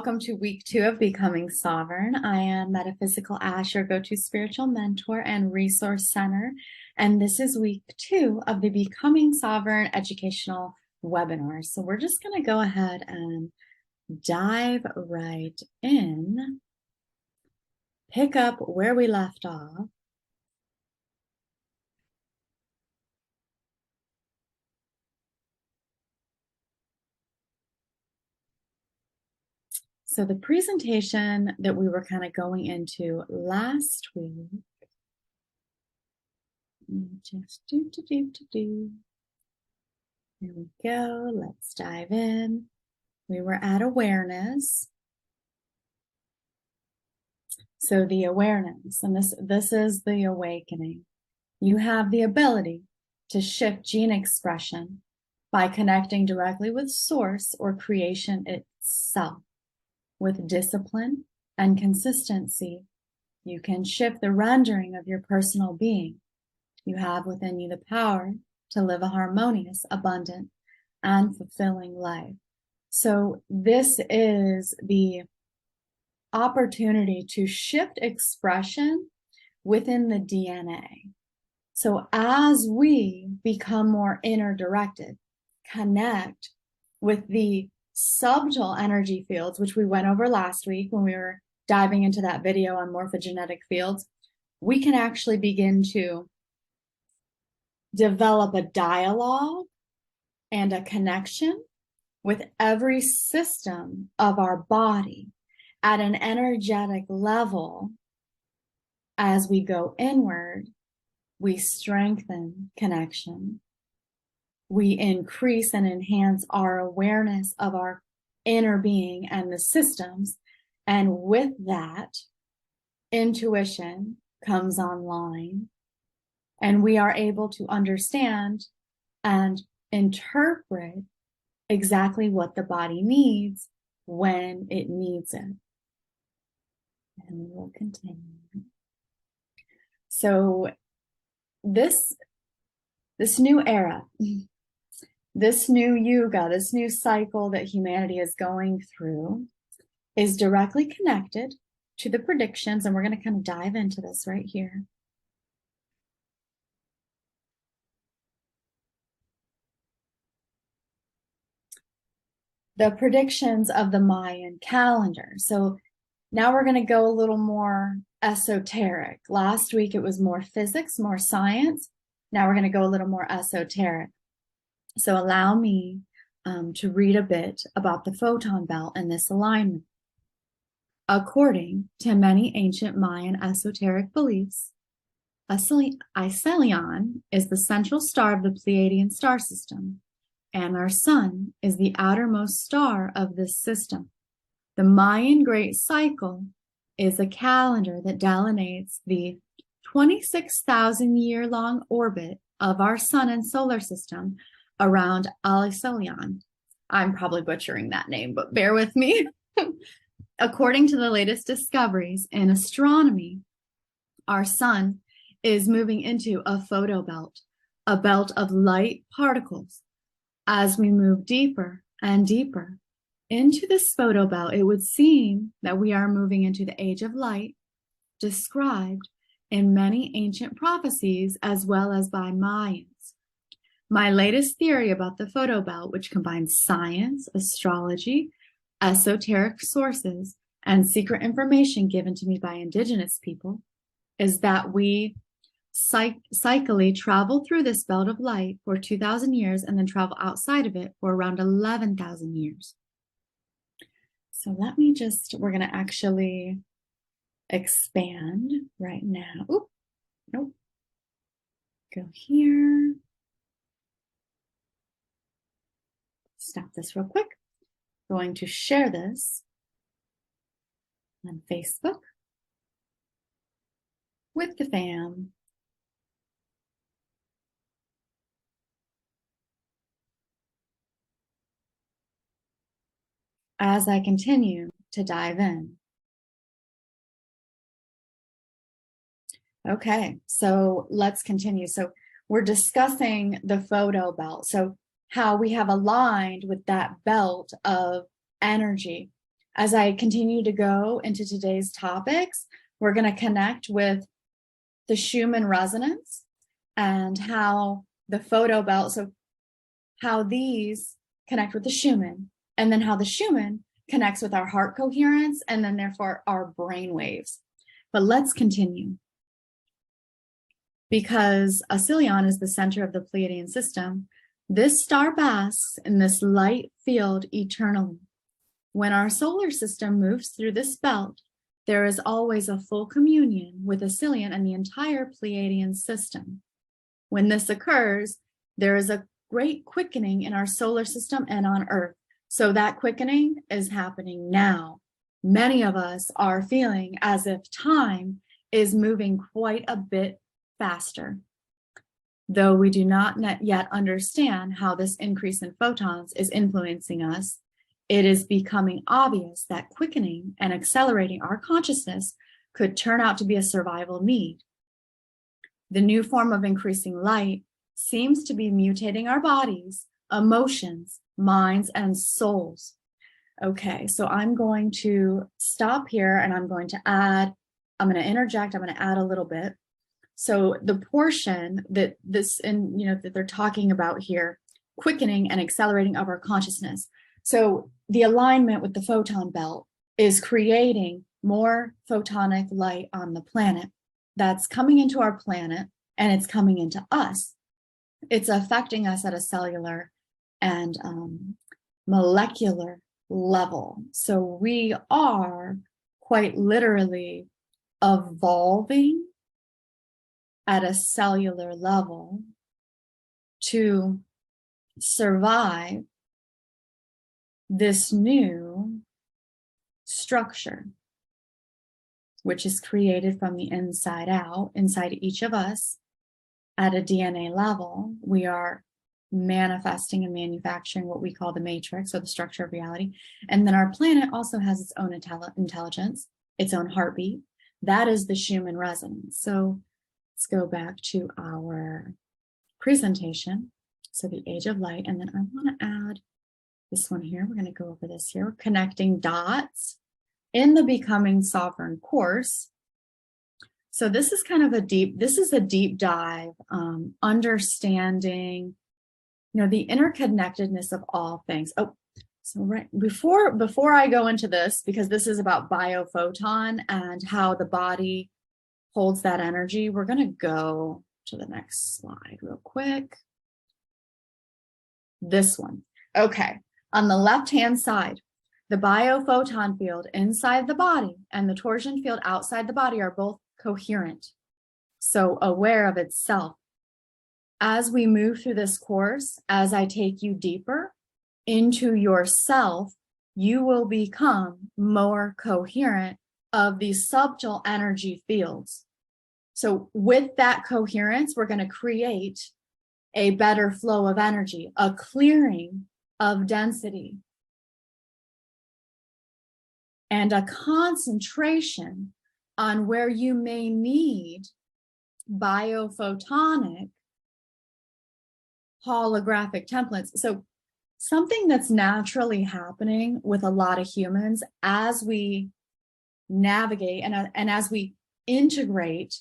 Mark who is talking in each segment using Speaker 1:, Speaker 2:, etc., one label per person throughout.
Speaker 1: welcome to week 2 of Becoming Sovereign. I am Metaphysical Ash, your go-to spiritual mentor and resource center. And this is week 2 of the Becoming Sovereign educational webinar. So we're just going to go ahead and dive right in, pick up where we left off. So the presentation that we were kind of going into last week, just do. Here we go. Let's dive in. We were at awareness. So the awareness, and this is the awakening. You have the ability to shift gene expression by connecting directly with source or creation itself. With discipline and consistency, you can shift the rendering of your personal being. You have within you the power to live a harmonious, abundant, and fulfilling life. So this is the opportunity to shift expression within the DNA. So as we become more inner directed, connect with the subtle energy fields, which we went over last week when we were diving into that video on morphogenetic fields, we can actually begin to develop a dialogue and a connection with every system of our body at an energetic level. As we go inward, we strengthen connection. We increase and enhance our awareness of our inner being and the systems. And with that, intuition comes online, and we are able to understand and interpret exactly what the body needs when it needs it. And we'll continue. So this new era, this new yuga, this new cycle that humanity is going through is directly connected to the predictions, and we're going to kind of dive into this right here. The predictions of the Mayan calendar. So now we're going to go a little more esoteric. Last week it was more physics, more science. Now we're going to go a little more esoteric. So allow me to read a bit about the photon belt and this alignment. According to many ancient Mayan esoteric beliefs, Icelion is the central star of the Pleiadian star system, and our sun is the outermost star of this system. The Mayan Great Cycle is a calendar that delineates the 26,000-year-long orbit of our sun and solar system around Icelion. I'm probably butchering that name, but bear with me. According to the latest discoveries in astronomy, our sun is moving into a photobelt, a belt of light particles. As we move deeper and deeper into this photobelt, it would seem that we are moving into the age of light, described in many ancient prophecies as well as by Mayans. My latest theory about the photobelt, which combines science, astrology, esoteric sources, and secret information given to me by indigenous people, is that we cyclically travel through this belt of light for 2,000 years and then travel outside of it for around 11,000 years. So let me we're going to actually expand right now. Oop, nope. Go here. Stop this real quick. Going to share this on Facebook with the fam. As I continue to dive in. Okay, so let's continue. So we're discussing the photo belt. So how we have aligned with that belt of energy. As I continue to go into today's topics, we're going to connect with the Schumann resonance and how the photo belt, so how these connect with the Schumann, and then how the Schumann connects with our heart coherence, and then therefore our brain waves. But let's continue. Because Acilion is the center of the Pleiadian system, this star basks in this light field eternally. When our solar system moves through this belt, there is always a full communion with Acilion and the entire Pleiadian system. When this occurs, there is a great quickening in our solar system and on Earth. So that quickening is happening now. Many of us are feeling as if time is moving quite a bit faster. Though we do not yet understand how this increase in photons is influencing us, it is becoming obvious that quickening and accelerating our consciousness could turn out to be a survival need. The new form of increasing light seems to be mutating our bodies, emotions, minds, and souls. Okay, so I'm going to stop here and I'm going to interject, I'm going to add a little bit. So the portion that that they're talking about here, quickening and accelerating of our consciousness. So the alignment with the photon belt is creating more photonic light on the planet that's coming into our planet, and it's coming into us. It's affecting us at a cellular and molecular level. So we are quite literally evolving at a cellular level to survive this new structure, which is created from the inside out, inside each of us. At a DNA level, we are manifesting and manufacturing what we call the matrix, or the structure of reality. And then our planet also has its own intelligence, its own heartbeat. That is the Schumann resonance. So let's go back to our presentation. So the age of light, and then I want to add this one here. We're going to go over this here. We're connecting dots in the Becoming Sovereign course. So this is kind of a deep dive, understanding, the interconnectedness of all things. Oh, so right before I go into this, because this is about biophoton and how the body holds that energy, we're going to go to the next slide real quick. This one. Okay. On the left-hand side, the biophoton field inside the body and the torsion field outside the body are both coherent, so aware of itself. As we move through this course, as I take you deeper into yourself, you will become more coherent of these subtle energy fields. So with that coherence, we're going to create a better flow of energy, a clearing of density, and a concentration on where you may need biophotonic holographic templates. So something that's naturally happening with a lot of humans as we navigate and as we integrate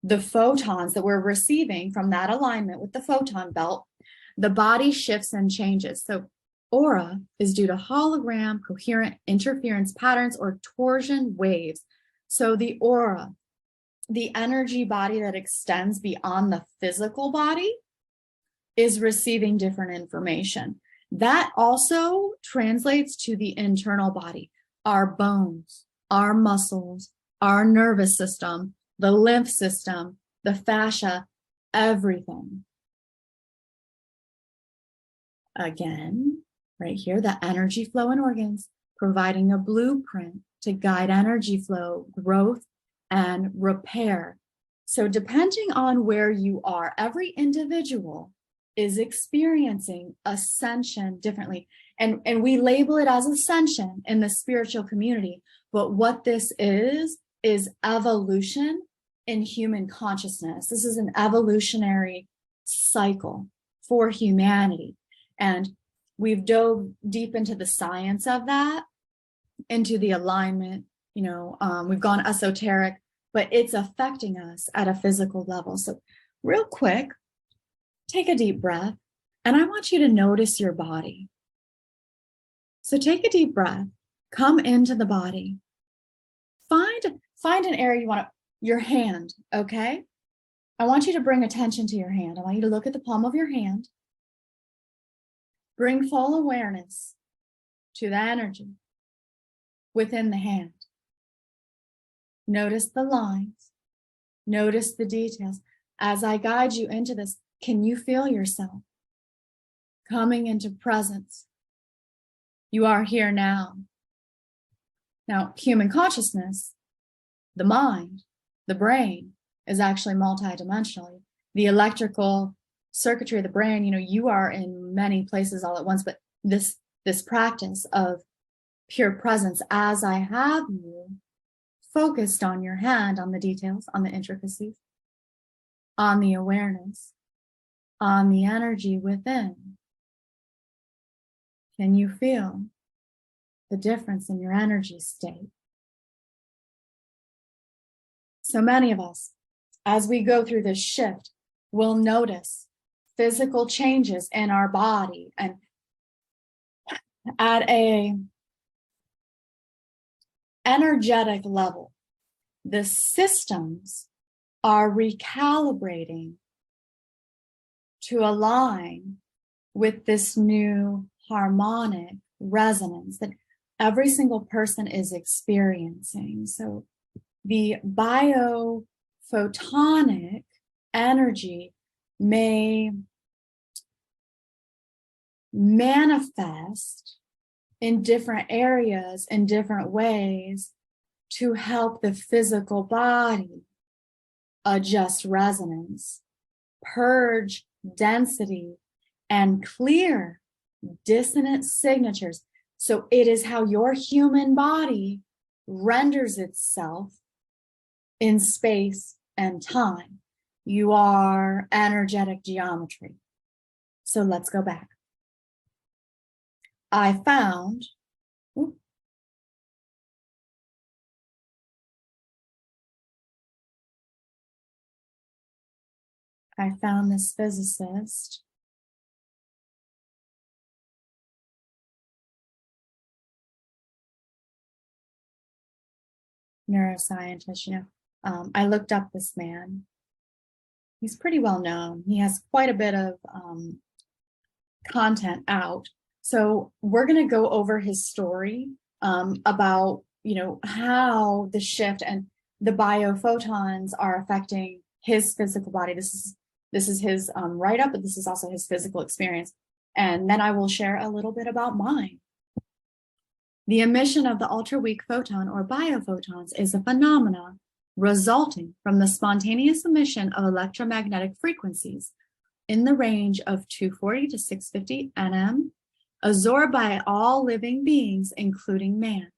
Speaker 1: the photons that we're receiving from that alignment with the photon belt, the body shifts and changes. So aura is due to hologram, coherent interference patterns, or torsion waves. So the aura, the energy body that extends beyond the physical body, is receiving different information. That also translates to the internal body, our bones, our muscles, our nervous system, the lymph system, the fascia, everything. Again, right here, the energy flow in organs, providing a blueprint to guide energy flow, growth, and repair. So depending on where you are, every individual is experiencing ascension differently. And we label it as ascension in the spiritual community. But what this is evolution in human consciousness. This is an evolutionary cycle for humanity. And we've dove deep into the science of that. into the alignment, we've gone esoteric, but it's affecting us at a physical level. So real quick, take a deep breath, and I want you to notice your body. So take a deep breath, come into the body, find an area you want to, your hand, okay? I want you to bring attention to your hand. I want you to look at the palm of your hand. Bring full awareness to the energy within the hand. Notice the lines. Notice the details. As I guide you into this, can you feel yourself coming into presence? You are here now. Now, human consciousness, the mind, the brain is actually multidimensional. The electrical circuitry of the brain, you are in many places all at once, but this practice of pure presence, as I have you focused on your hand, on the details, on the intricacies, on the awareness, on the energy within. Can you feel the difference in your energy state? So many of us, as we go through this shift, will notice physical changes in our body, and at a energetic level, the systems are recalibrating to align with this new harmonic resonance that every single person is experiencing. So the biophotonic energy may manifest in different areas in different ways to help the physical body adjust resonance, purge density, and clear dissonant signatures. So it is how your human body renders itself in space and time. You are energetic geometry. So let's go back. I found this physicist neuroscientist. I looked up this man. He's pretty well known. He has quite a bit of content out. So we're going to go over his story about, how the shift and the biophotons are affecting his physical body. This is his write-up, but this is also his physical experience. And then I will share a little bit about mine. The emission of the ultra-weak photon or biophotons is a phenomena resulting from the spontaneous emission of electromagnetic frequencies in the range of 240 to 650 nm, absorbed by all living beings, including man.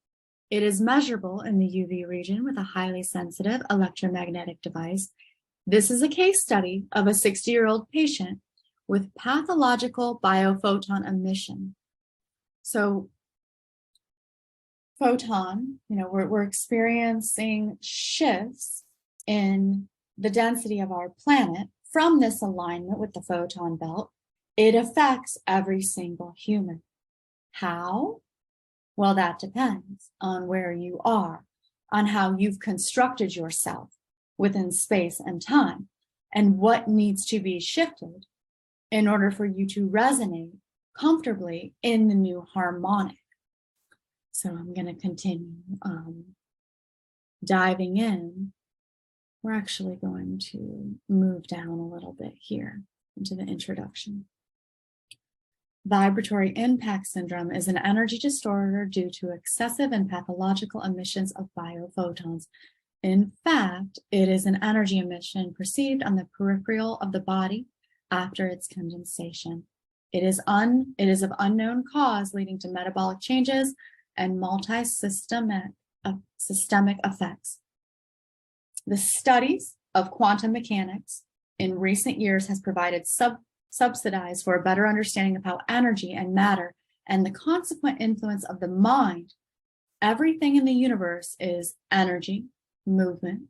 Speaker 1: It is measurable in the UV region with a highly sensitive electromagnetic device. This is a case study of a 60-year-old patient with pathological biophoton emission. So photon, we're experiencing shifts in the density of our planet from this alignment with the photon belt. It affects every single human. How? Well, that depends on where you are, on how you've constructed yourself within space and time, and what needs to be shifted in order for you to resonate comfortably in the new harmonic. So I'm going to continue diving in. We're actually going to move down a little bit here into the introduction. Vibratory impact syndrome is an energy disorder due to excessive and pathological emissions of biophotons. In fact, it is an energy emission perceived on the peripheral of the body after its condensation. It is of unknown cause, leading to metabolic changes and multi-systemic effects. The studies of quantum mechanics in recent years has provided subsidized for a better understanding of how energy and matter and the consequent influence of the mind Everything in the universe is energy, movement,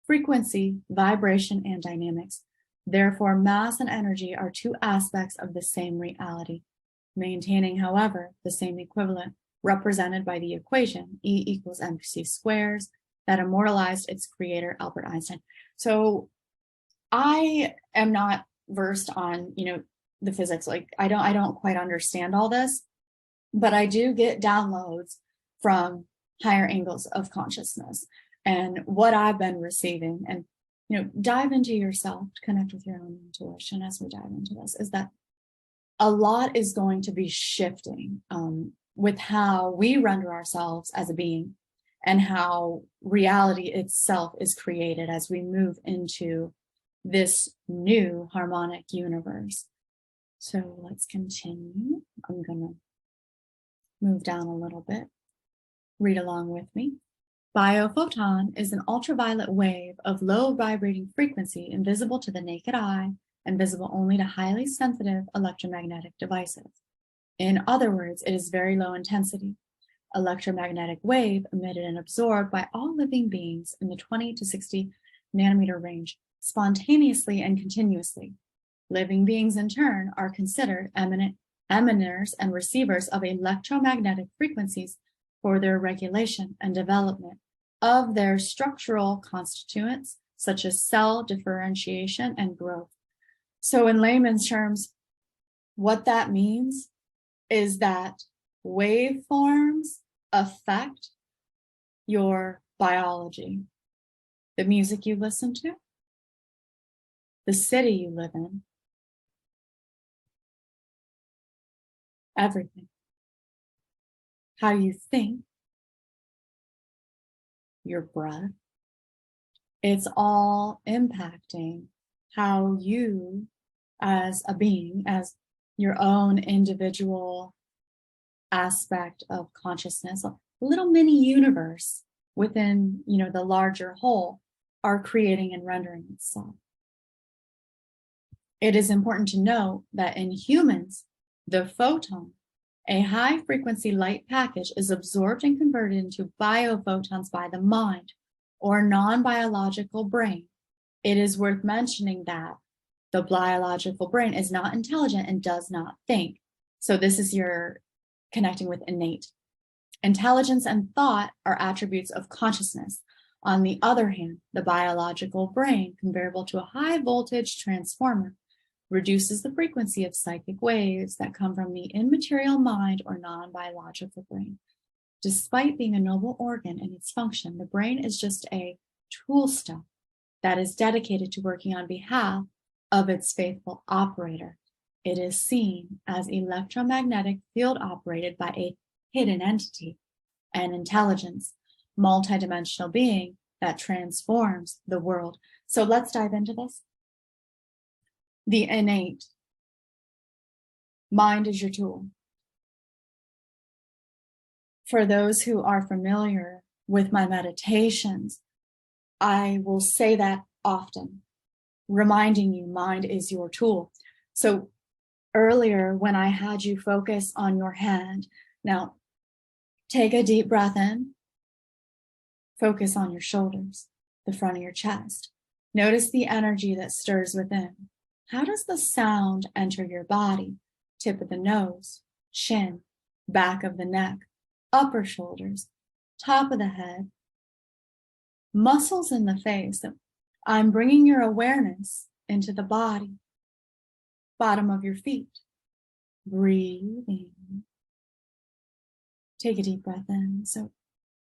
Speaker 1: frequency, vibration, and dynamics. Therefore, mass and energy are two aspects of the same reality, maintaining, however, the same equivalent, represented by the equation E equals mc squares that immortalized its creator, Albert Einstein. So I am not versed on, the physics. Like I don't quite understand all this, but I do get downloads from higher angles of consciousness and what I've been receiving. And dive into yourself, connect with your own intuition as we dive into this, is that a lot is going to be shifting with how we render ourselves as a being and how reality itself is created as we move into this new harmonic universe. So let's continue. I'm going to move down a little bit. Read along with me. Biophoton is an ultraviolet wave of low vibrating frequency invisible to the naked eye and visible only to highly sensitive electromagnetic devices. In other words, it is very low intensity. Electromagnetic wave emitted and absorbed by all living beings in the 20 to 60 nanometer range, spontaneously and continuously. Living beings, in turn, are considered emitters and receivers of electromagnetic frequencies for their regulation and development of their structural constituents, such as cell differentiation and growth. So in layman's terms, what that means is that waveforms affect your biology, the music you listen to, the city you live in, everything. How you think, your breath, it's all impacting how you as a being, as your own individual aspect of consciousness, a little mini universe within, the larger whole, are creating and rendering itself. It is important to note that in humans, the photon, a high frequency light package, is absorbed and converted into biophotons by the mind or non-biological brain. It is worth mentioning that the biological brain is not intelligent and does not think. So this is your connecting with innate. Intelligence and thought are attributes of consciousness. On the other hand, the biological brain, comparable to a high voltage transformer, reduces the frequency of psychic waves that come from the immaterial mind or non-biological brain. Despite being a noble organ in its function, the brain is just a tool stuff that is dedicated to working on behalf of its faithful operator. It is seen as electromagnetic field operated by a hidden entity, an intelligence, multidimensional being that transforms the world. So let's dive into this. The innate. Mind is your tool. For those who are familiar with my meditations, I will say that often, reminding you mind is your tool. So earlier when I had you focus on your hand, now take a deep breath in, focus on your shoulders, the front of your chest. Notice the energy that stirs within. How does the sound enter your body? Tip of the nose, chin, back of the neck, upper shoulders, top of the head, muscles in the face. I'm bringing your awareness into the body, bottom of your feet. Breathe in. Take a deep breath in. So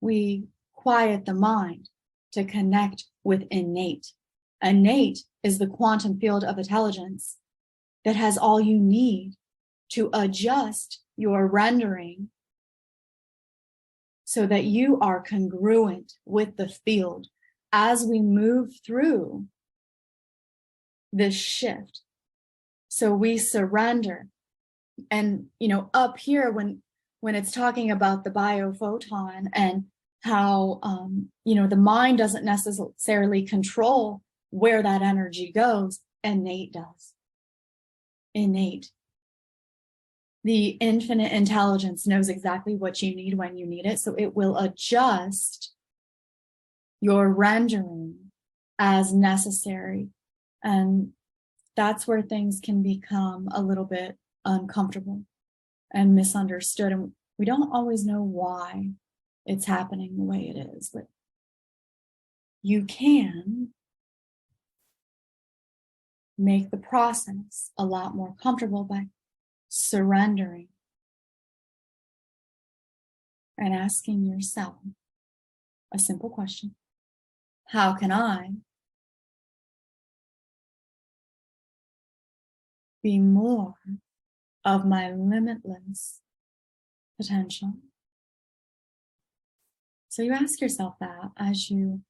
Speaker 1: we quiet the mind to connect with innate. Innate is the quantum field of intelligence that has all you need to adjust your rendering so that you are congruent with the field as we move through this shift. So we surrender. And, up here, when it's talking about the biophoton and how, the mind doesn't necessarily control where that energy goes, innate does. Innate. The infinite intelligence knows exactly what you need when you need it, so it will adjust your rendering as necessary. And that's where things can become a little bit uncomfortable and misunderstood. And we don't always know why it's happening the way it is, but you can make the process a lot more comfortable by surrendering and asking yourself a simple question. How can I be more of my limitless potential? So you ask yourself that as you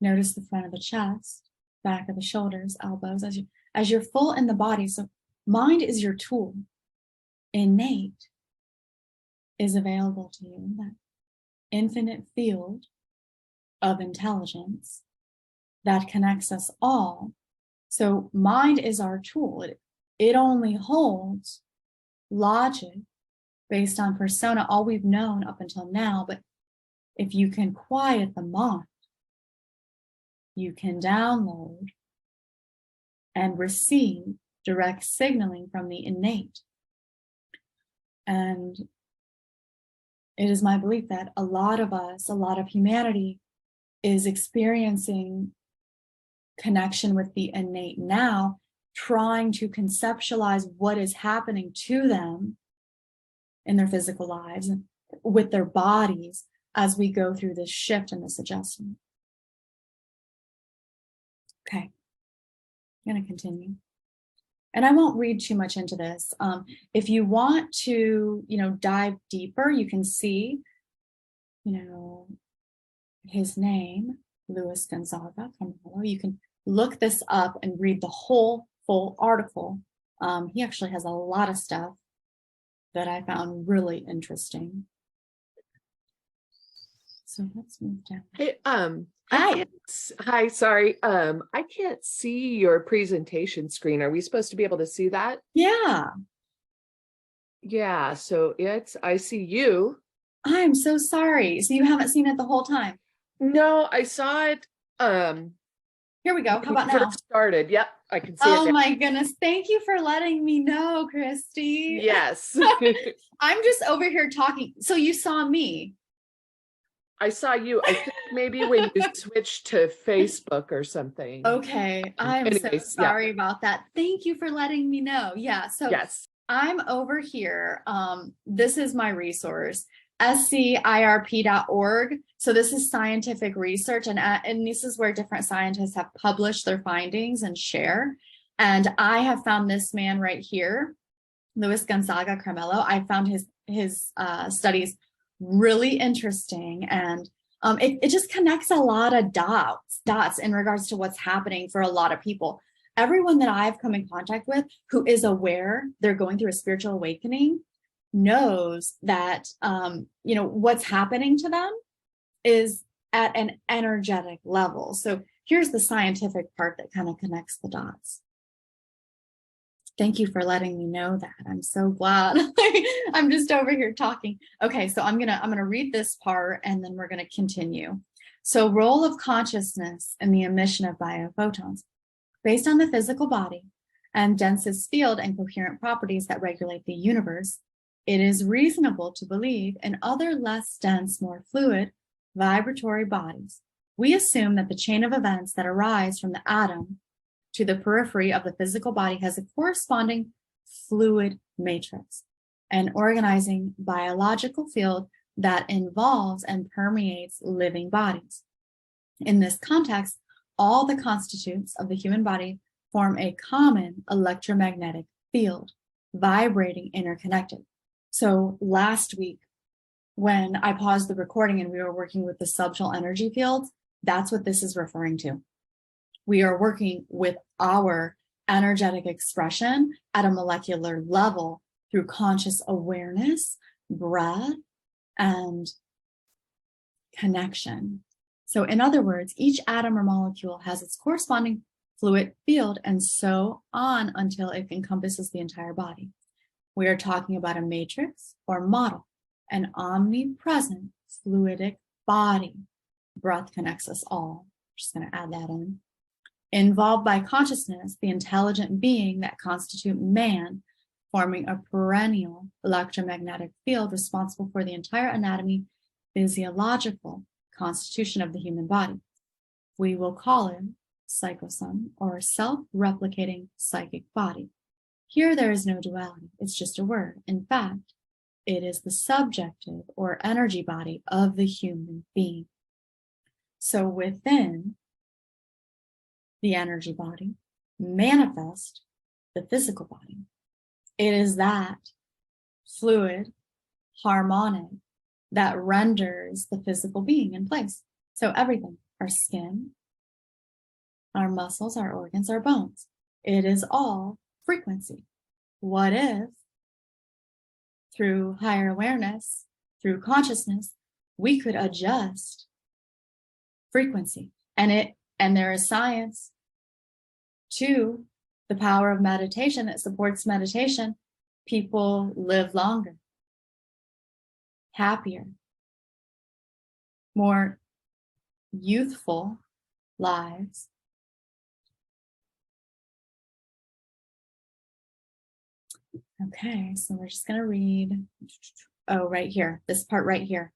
Speaker 1: notice the front of the chest, back of the shoulders, elbows, as you're full in the body. So mind is your tool. Innate is available to you, that infinite field of intelligence that connects us all. So mind is our tool. It only holds logic based on persona, all we've known up until now. But if you can quiet the mind, you can download and receive direct signaling from the innate. And it is my belief that a lot of us, a lot of humanity is experiencing connection with the innate now, trying to conceptualize what is happening to them in their physical lives and with their bodies as we go through this shift and this adjustment. Okay, I'm going to continue. And I won't read too much into this. If you want to, dive deeper, you can see, his name, Luis Gonzaga Carmelo. You can look this up and read the whole full article. He actually has a lot of stuff that I found really interesting. So let's move down.
Speaker 2: Hey,
Speaker 1: Hi.
Speaker 2: hi, sorry. I can't see your presentation screen. Are we supposed to be able to see that?
Speaker 1: Yeah.
Speaker 2: Yeah, so I see you.
Speaker 1: I'm so sorry. So you haven't seen it the whole time?
Speaker 2: No, I saw it.
Speaker 1: Here we go. How about
Speaker 2: when we
Speaker 1: now?
Speaker 2: first started. Yep, I can see it
Speaker 1: Oh
Speaker 2: now.
Speaker 1: my goodness. Thank you for letting me know, Christy.
Speaker 2: Yes.
Speaker 1: I'm just over here talking. So you saw me.
Speaker 2: I saw you. I think maybe when you switched to Facebook or something.
Speaker 1: Okay. I'm
Speaker 2: Anyways,
Speaker 1: so sorry about that. Thank you for letting me know. Yeah. So
Speaker 2: yes.
Speaker 1: I'm over here. This is my resource, scirp.org. So this is scientific research, and this is where different scientists have published their findings and share. And I have found this man right here, Luis Gonzaga Carmelo. I found his studies really interesting, and it just connects a lot of dots in regards to what's happening for a lot of people. Everyone that I've come in contact with who is aware they're going through a spiritual awakening knows that what's happening to them is at an energetic level. So here's the scientific part that kind of connects the dots. Thank you for letting me know that. I'm so glad. I'm just over here talking. Okay, so I'm gonna read this part and then we're gonna continue. So, role of consciousness in the emission of biophotons. Based on the physical body and densest field and coherent properties that regulate the universe, it is reasonable to believe in other less dense, more fluid, vibratory bodies. We assume that the chain of events that arise from the atom to the periphery of the physical body has a corresponding fluid matrix, an organizing biological field that involves and permeates living bodies. In this context, all the constituents of the human body form a common electromagnetic field, vibrating interconnected. So last week, when I paused the recording and we were working with the subtle energy fields, that's what this is referring to. We are working with our energetic expression at a molecular level through conscious awareness, breath, and connection. So in other words, each atom or molecule has its corresponding fluid field and so on until it encompasses the entire body. We are talking about a matrix or model, an omnipresent fluidic body. Breath connects us all. Just going to add that in. Involved by consciousness, the intelligent being that constitute man, forming a perennial electromagnetic field responsible for the entire anatomy, physiological constitution of the human body. We will call it psychosome, or self-replicating psychic body. Here there is no duality, it's just a word. In fact, it is the subjective or energy body of the human being. So within the energy body manifest the physical body. It is that fluid, harmonic, that renders the physical being in place. So everything, our skin, our muscles, our organs, our bones, it is all frequency. What if, through higher awareness, through consciousness, we could adjust frequency? And there is science to the power of meditation that supports meditation. People live longer, happier, more youthful lives. Okay, so we're just going to read, right here, this part right here.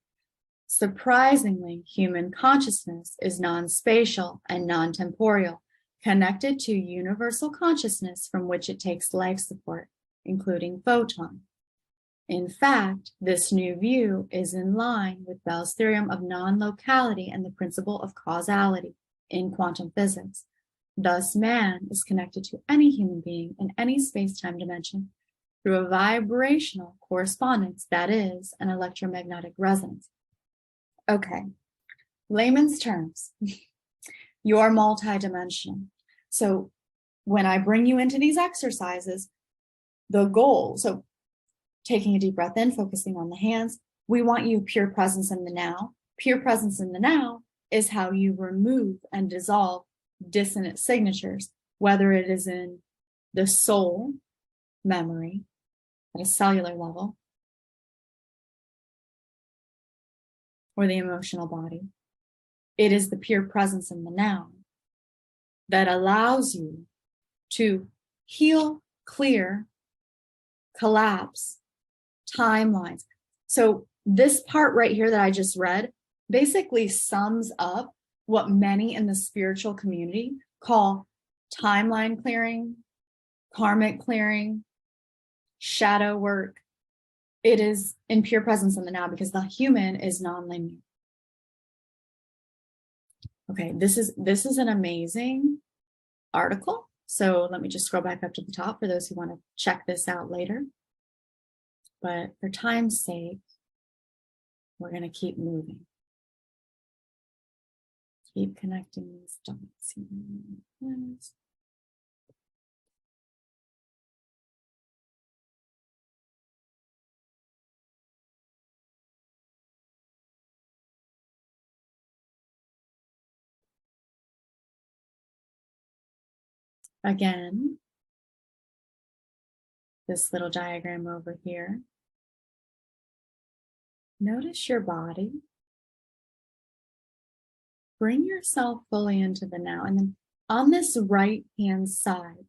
Speaker 1: Surprisingly, human consciousness is non-spatial and non-temporal, connected to universal consciousness from which it takes life support, including photon. In fact, this new view is in line with Bell's theorem of non-locality and the principle of causality in quantum physics. Thus, man is connected to any human being in any space-time dimension through a vibrational correspondence, that is, an electromagnetic resonance. Okay, layman's terms, you're multidimensional. So when I bring you into these exercises, the goal, so taking a deep breath in, focusing on the hands, we want you pure presence in the now. Pure presence in the now is how you remove and dissolve dissonant signatures, whether it is in the soul memory at a cellular level, or the emotional body. It is the pure presence in the now that allows you to heal, clear, collapse timelines. So this part right here that I just read basically sums up what many in the spiritual community call timeline clearing, karmic clearing, shadow work. It is in pure presence in the now because the human is non-linear. Okay, this is an amazing article. So let me just scroll back up to the top for those who want to check this out later. But for time's sake, we're going to keep moving. Keep connecting these dots here. Again, this little diagram over here. Notice your body. Bring yourself fully into the now. And then on this right-hand side,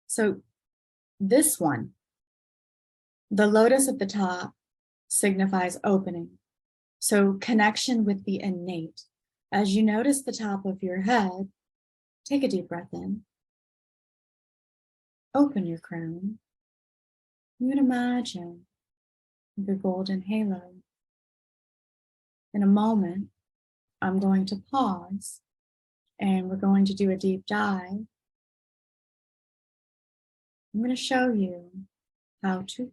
Speaker 1: so this one, the lotus at the top signifies opening. So connection with the innate. As you notice the top of your head, take a deep breath in. Open your crown. You would imagine the golden halo. In a moment, I'm going to pause and we're going to do a deep dive. I'm going to show you how to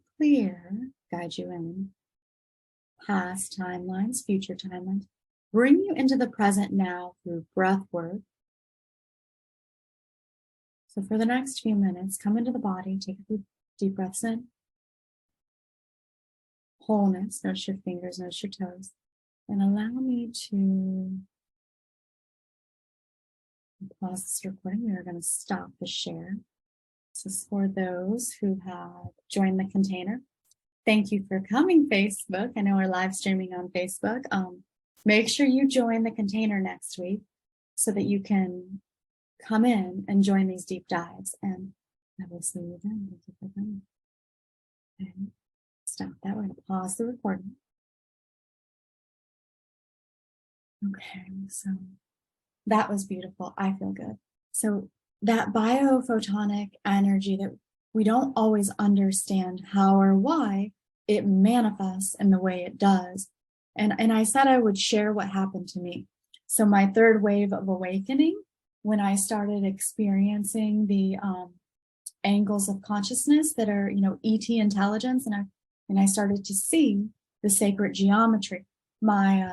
Speaker 1: guide you in past timelines, future timelines, bring you into the present now through breath work. So for the next few minutes, come into the body, take a few deep breaths in. Wholeness, notice your fingers, notice your toes. And allow me to pause this recording. We are going to stop the share. This is for those who have joined the container. Thank you for coming, Facebook. I know we're live streaming on Facebook. Make sure you join the container next week so that you can come in and join these deep dives. And I will see you then. Thank you for coming. Okay. Stop that. We're going to pause the recording. Okay, so that was beautiful. I feel good. So that biophotonic energy that we don't always understand how or why it manifests in the way it does. And I said I would share what happened to me. So my third wave of awakening, when I started experiencing the angles of consciousness that are, ET intelligence, and I started to see the sacred geometry. My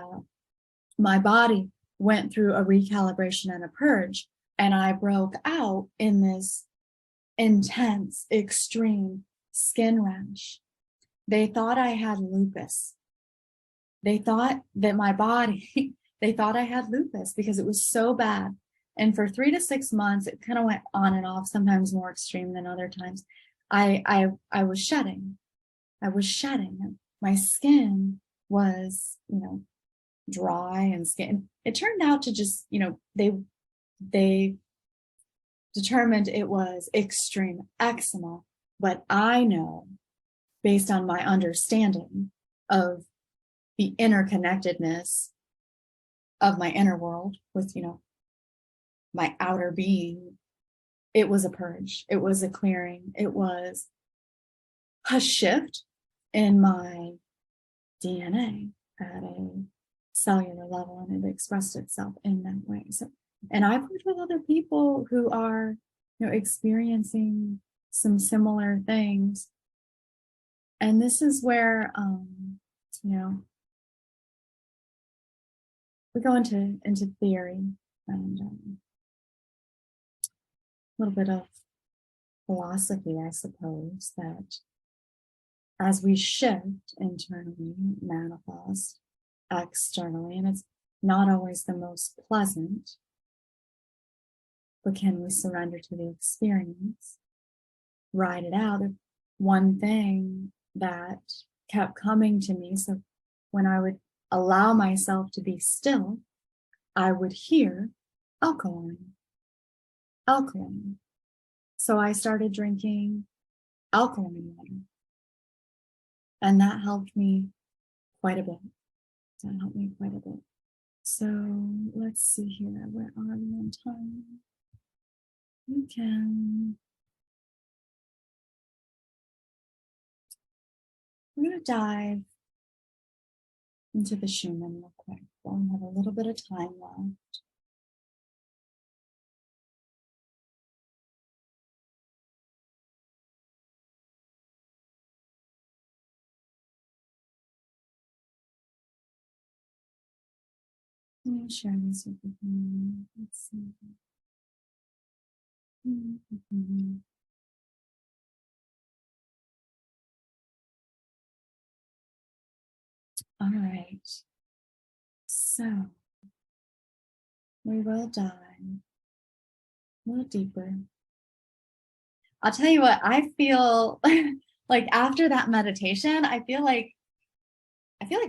Speaker 1: body went through a recalibration and a purge, and I broke out in this intense, extreme skin rash. They thought I had lupus. They thought that my body, they thought I had lupus because it was so bad. And for 3 to 6 months, it kind of went on and off, sometimes more extreme than other times. I was shedding. I was shedding. My skin was, dry and skin. It turned out to just, they determined it was extreme eczema, but I know, based on my understanding of the interconnectedness of my inner world with, my outer being, it was a purge. It was a clearing. It was a shift in my DNA at a cellular level, and it expressed itself in that way. So, and I've worked with other people who are, experiencing some similar things. And this is where, we go into theory and a little bit of philosophy, I suppose, that as we shift internally, manifest externally, and it's not always the most pleasant, but can we surrender to the experience, ride it out? One thing that kept coming to me, so when I would allow myself to be still, I would hear alkaline. So I started drinking alkaline water, and that helped me quite a bit. So let's see here. Where are we on time? We're going to dive into the Schumann real quick. We have a little bit of time left. Let me share this with you. Let's see. All right. So we will dive a little deeper. I'll tell you what, I feel like after that meditation, I feel like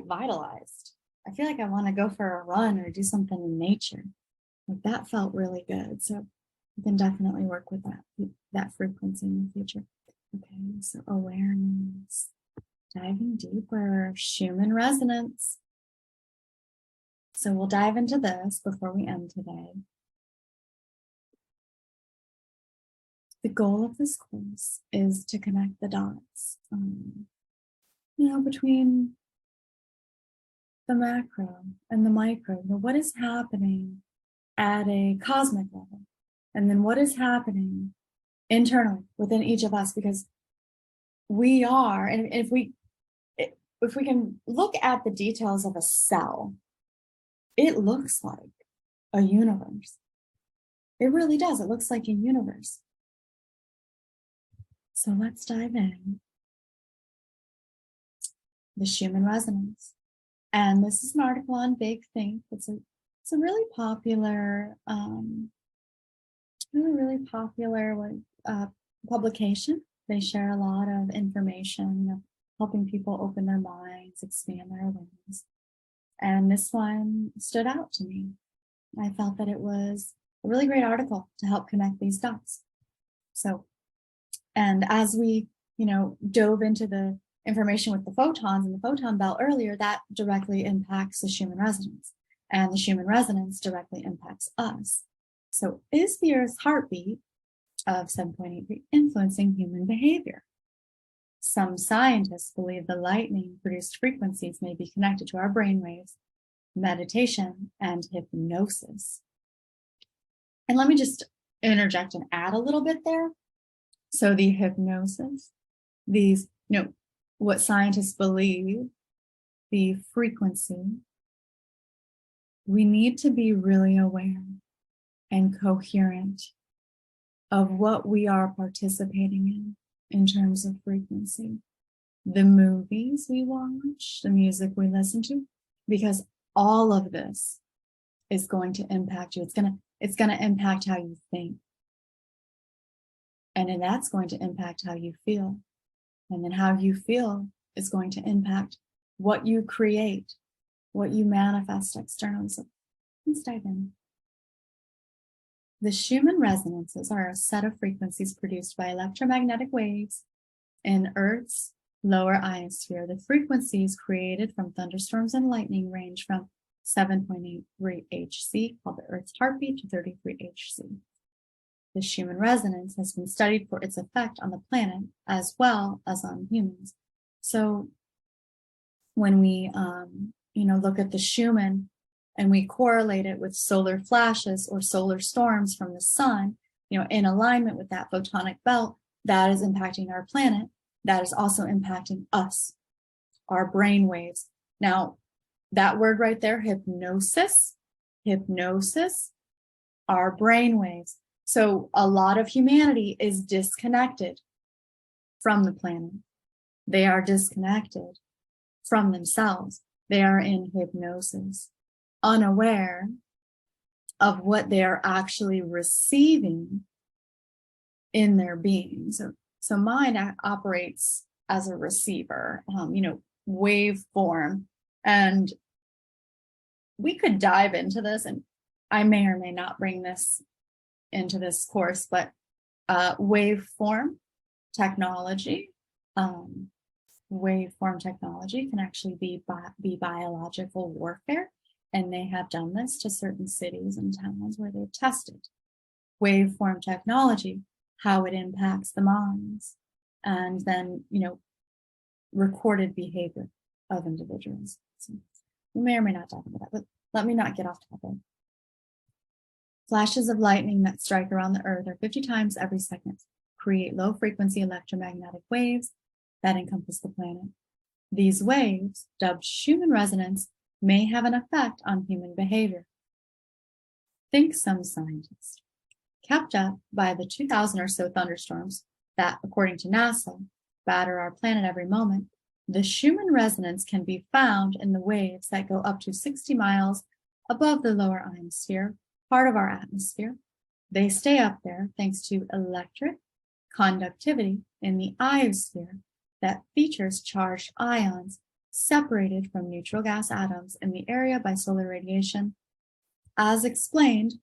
Speaker 1: vitalized. I feel like I want to go for a run or do something in nature. Like that felt really good. So you can definitely work with that frequency in the future. Okay, so awareness, diving deeper, Schumann resonance. So we'll dive into this before we end today. The goal of this course is to connect the dots, between the macro and the micro. What is happening at a cosmic level, and then what is happening internally within each of us, because we are, and if we can look at the details of a cell, it looks like a universe. It really does. It looks like a universe. So let's dive in. The Schumann resonance. And this is an article on Big Think. It's a really popular, publication. They share a lot of information, helping people open their minds, expand their awareness. And this one stood out to me. I felt that it was a really great article to help connect these dots. So, and as we, dove into the information with the photons and the photon belt earlier, that directly impacts the Schumann resonance, and the Schumann resonance directly impacts us. So is the Earth's heartbeat of 7.83 influencing human behavior? Some scientists believe the lightning produced frequencies may be connected to our brainwaves, meditation, and hypnosis. And let me just interject and add a little bit there. So the hypnosis, these, what scientists believe, the frequency, we need to be really aware and coherent of what we are participating in terms of frequency. The movies we watch, the music we listen to, because all of this is going to impact you. It's going to impact how you think. And then that's going to impact how you feel. And then how you feel is going to impact what you create, what you manifest externally. So let's dive in. The Schumann resonances are a set of frequencies produced by electromagnetic waves in Earth's lower ionosphere. The frequencies created from thunderstorms and lightning range from 7.83 Hz, called the Earth's heartbeat, to 33 Hz. The Schumann resonance has been studied for its effect on the planet as well as on humans. So when we, look at the Schumann and we correlate it with solar flashes or solar storms from the sun, in alignment with that photonic belt, that is impacting our planet. That is also impacting us, our brain waves. Now, that word right there, hypnosis, our brain waves. So a lot of humanity is disconnected from the planet. They are disconnected from themselves. They are in hypnosis, unaware of what they are actually receiving in their being. So mind operates as a receiver, waveform. And we could dive into this, and I may or may not bring this into this course, but waveform technology can actually be biological warfare. And they have done this to certain cities and towns where they've tested waveform technology, how it impacts the minds, and then, recorded behavior of individuals. So we may or may not talk about that, but let me not get off topic. Flashes of lightning that strike around the Earth are 50 times every second, create low-frequency electromagnetic waves that encompass the planet. These waves, dubbed Schumann resonance, may have an effect on human behavior. Think some scientists. Kept up by the 2,000 or so thunderstorms that, according to NASA, batter our planet every moment, the Schumann resonance can be found in the waves that go up to 60 miles above the lower ionosphere, part of our atmosphere. They stay up there thanks to electric conductivity in the ionosphere that features charged ions separated from neutral gas atoms in the area by solar radiation. As explained,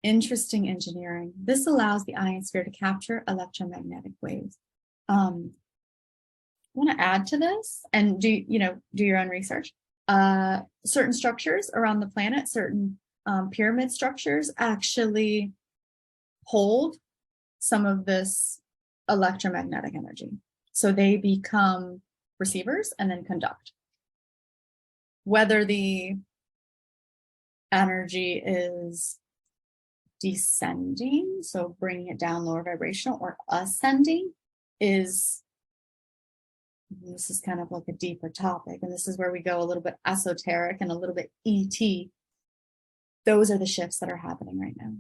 Speaker 1: interesting engineering. This allows the ionosphere to capture electromagnetic waves. I want to add to this and do your own research. Certain structures around the planet, certain pyramid structures actually hold some of this electromagnetic energy. So they become receivers and then conduct. Whether the energy is descending, so bringing it down lower vibrational, or ascending, this is kind of like a deeper topic. And this is where we go a little bit esoteric and a little bit ET. Those are the shifts that are happening right now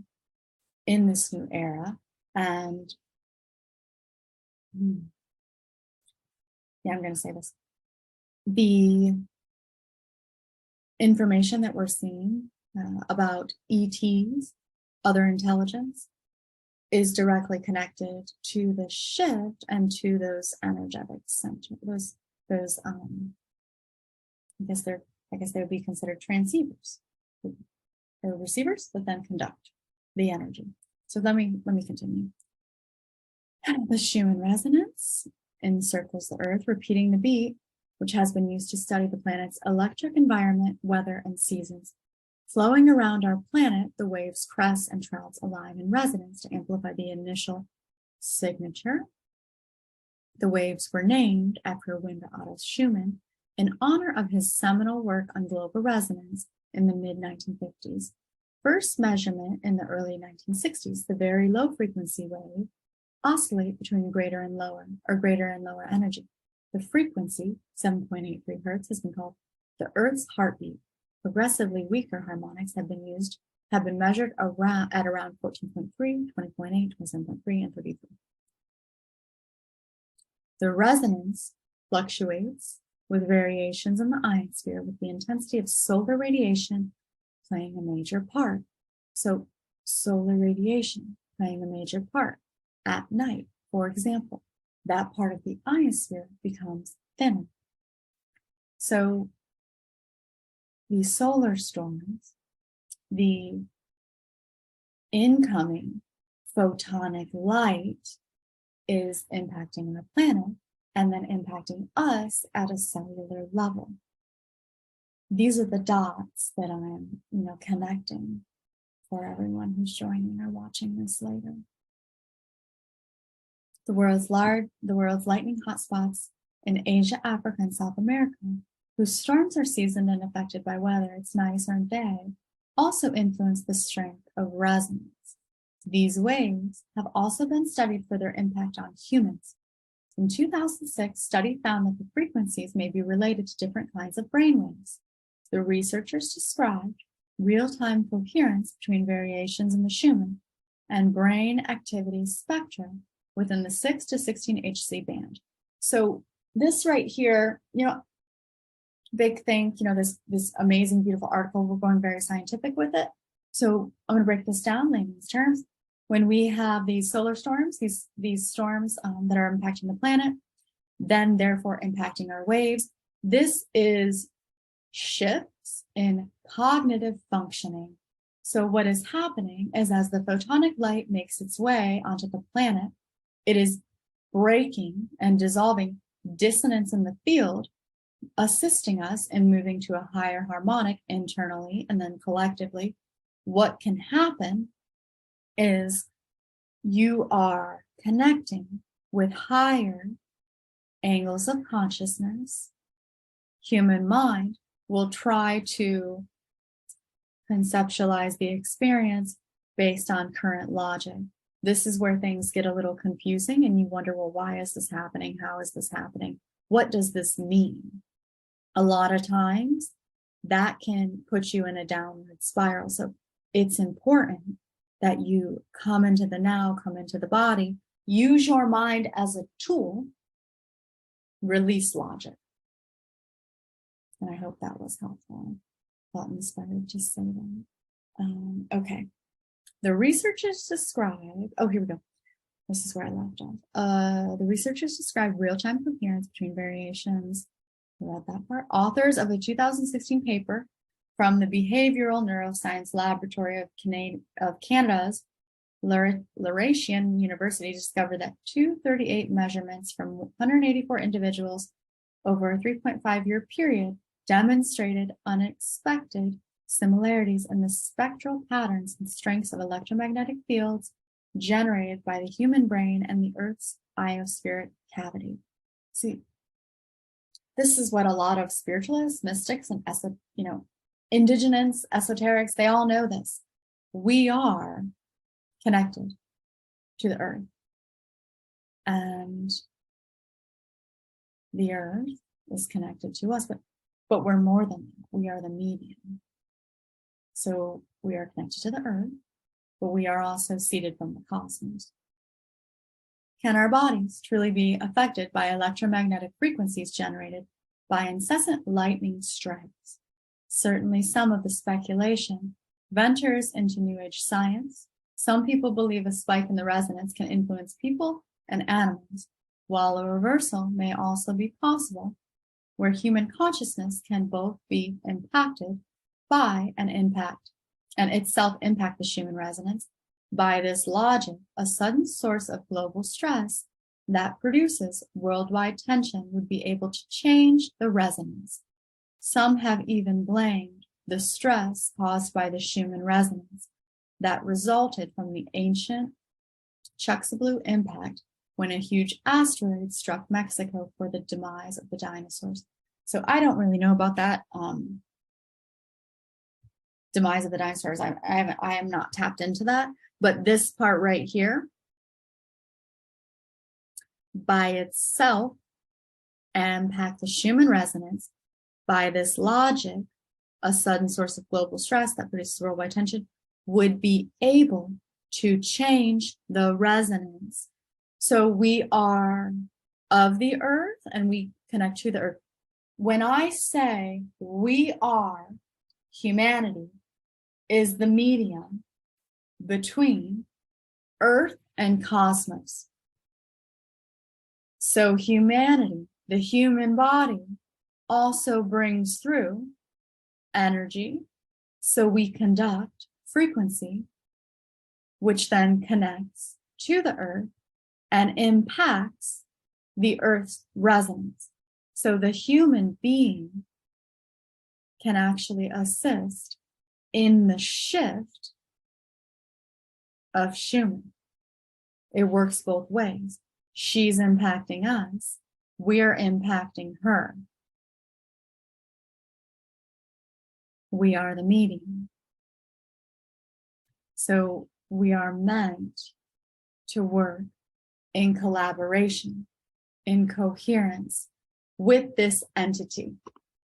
Speaker 1: in this new era. And I'm going to say this. The information that we're seeing about ETs, other intelligence, is directly connected to the shift and to those energetic centers, those I guess they would be considered transceivers. They're receivers that then conduct the energy. So let me continue. The Schumann resonance encircles the Earth, repeating the beat, which has been used to study the planet's electric environment, weather, and seasons. Flowing around our planet, the waves crest and trouts align in resonance to amplify the initial signature. The waves were named after Wanda Otto Schumann in honor of his seminal work on global resonance in the mid-1950s. First measurement in the early 1960s, the very low frequency wave oscillate between greater and lower energy. The frequency, 7.83 hertz, has been called the Earth's heartbeat. Progressively weaker harmonics have been measured at around 14.3, 20.8, 27.3, and 33. The resonance fluctuates with variations in the ionosphere, with the intensity of solar radiation playing a major part. So solar radiation playing a major part at night, for example, that part of the ionosphere becomes thinner. So these solar storms, the incoming photonic light is impacting our planet and then impacting us at a cellular level. These are the dots that I'm, connecting for everyone who's joining or watching this later. The world's lightning hotspots in Asia, Africa, and South America, whose storms are seasoned and affected by whether it's nice or day, also influence the strength of resonance. These waves have also been studied for their impact on humans. In 2006, study found that the frequencies may be related to different kinds of brainwaves. The researchers described real-time coherence between variations in the Schumann and brain activity spectra within the 6 to 16 Hz band. So this right here, big thing, this amazing, beautiful article. We're going very scientific with it. So I'm going to break this down in layman's terms. When we have these solar storms, these storms that are impacting the planet, then therefore impacting our waves, this is shifts in cognitive functioning. So what is happening is as the photonic light makes its way onto the planet, it is breaking and dissolving dissonance in the field, assisting us in moving to a higher harmonic internally and then collectively. What can happen is you are connecting with higher angles of consciousness. Human mind will try to conceptualize the experience based on current logic. This is where things get a little confusing and you wonder, well, why is this happening? How is this happening? What does this mean? A lot of times that can put you in a downward spiral. So it's important that you come into the now, come into the body, use your mind as a tool, release logic. And I hope that was helpful. I felt inspired to say that. Okay. The researchers describe, here we go. This is where I left off. The researchers describe real-time coherence between variations. I read that part. Authors of a 2016 paper from the Behavioral Neuroscience Laboratory of Canada's Laurentian University discovered that 238 measurements from 184 individuals over a 3.5-year period demonstrated unexpected similarities in the spectral patterns and strengths of electromagnetic fields generated by the human brain and the Earth's ionosphere cavity. See, this is what a lot of spiritualists, mystics, and indigenous esoterics, they all know this. We are connected to the Earth. And the Earth is connected to us, but we're more than that. We are the medium. So we are connected to the Earth, but we are also seeded from the cosmos. Can our bodies truly be affected by electromagnetic frequencies generated by incessant lightning strikes? Certainly some of the speculation ventures into New Age science, Some people believe a spike in the resonance can influence people and animals, while a reversal may also be possible, where human consciousness can both be impacted by an impact and itself impact the human resonance. By this logic, a sudden source of global stress that produces worldwide tension would be able to change the resonance. Some have even blamed the stress caused by the Schumann resonance that resulted from the ancient Chicxulub impact when a huge asteroid struck Mexico for the demise of the dinosaurs. So I don't really know about that demise of the dinosaurs. I am not tapped into that, but this part right here, by itself, impact the Schumann resonance. By this logic, a sudden source of global stress that produces worldwide tension would be able to change the resonance. So we are of the earth and we connect to the earth. When I say we are, humanity is the medium between earth and cosmos. So humanity, the human body, also brings through energy. So we conduct frequency, which then connects to the earth and impacts the earth's resonance. So the human being can actually assist in the shift of Schumann. It works both ways. She's impacting us. We're impacting her. We are the medium. So we are meant to work in collaboration, in coherence with this entity,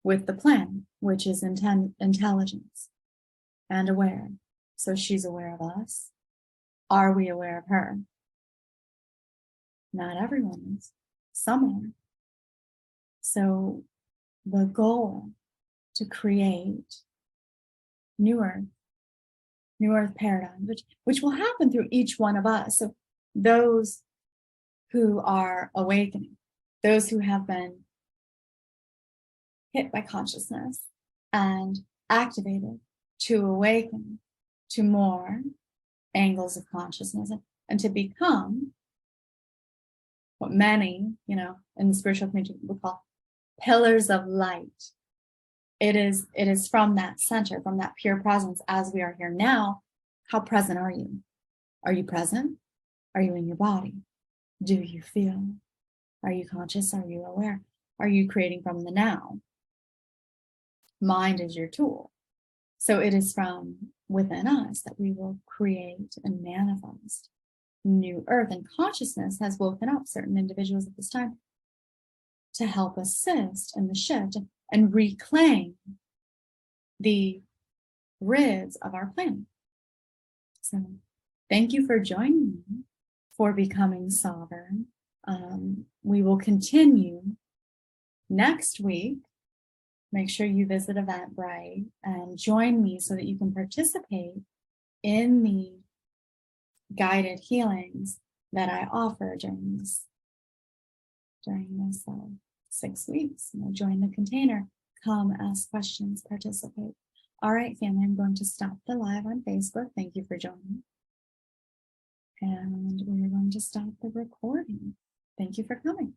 Speaker 1: with the planet, which is intelligence and aware. So she's aware of us. Are we aware of her? Not everyone is. Some are. So the goal to create new earth paradigm, which will happen through each one of us. So those who are awakening, those who have been hit by consciousness and activated to awaken to more angles of consciousness and to become what many, in the spiritual community would call pillars of light. It is from that center, from that pure presence as we are here now. How present are you? Are you present? Are you in your body? Do you feel? Are you conscious? Are you aware? Are you creating from the now? Mind is your tool. So it is from within us that we will create and manifest new earth. And consciousness has woken up certain individuals at this time to help assist in the shift and reclaim the grids of our planet. So thank you for joining me for Becoming Sovereign. We will continue next week. Make sure you visit Eventbrite and join me so that you can participate in the guided healings that I offer during this 6 weeks. Join the container, come ask questions, participate. All right, family, I'm going to stop the live on Facebook. Thank you for joining. And we're going to stop the recording. Thank you for coming.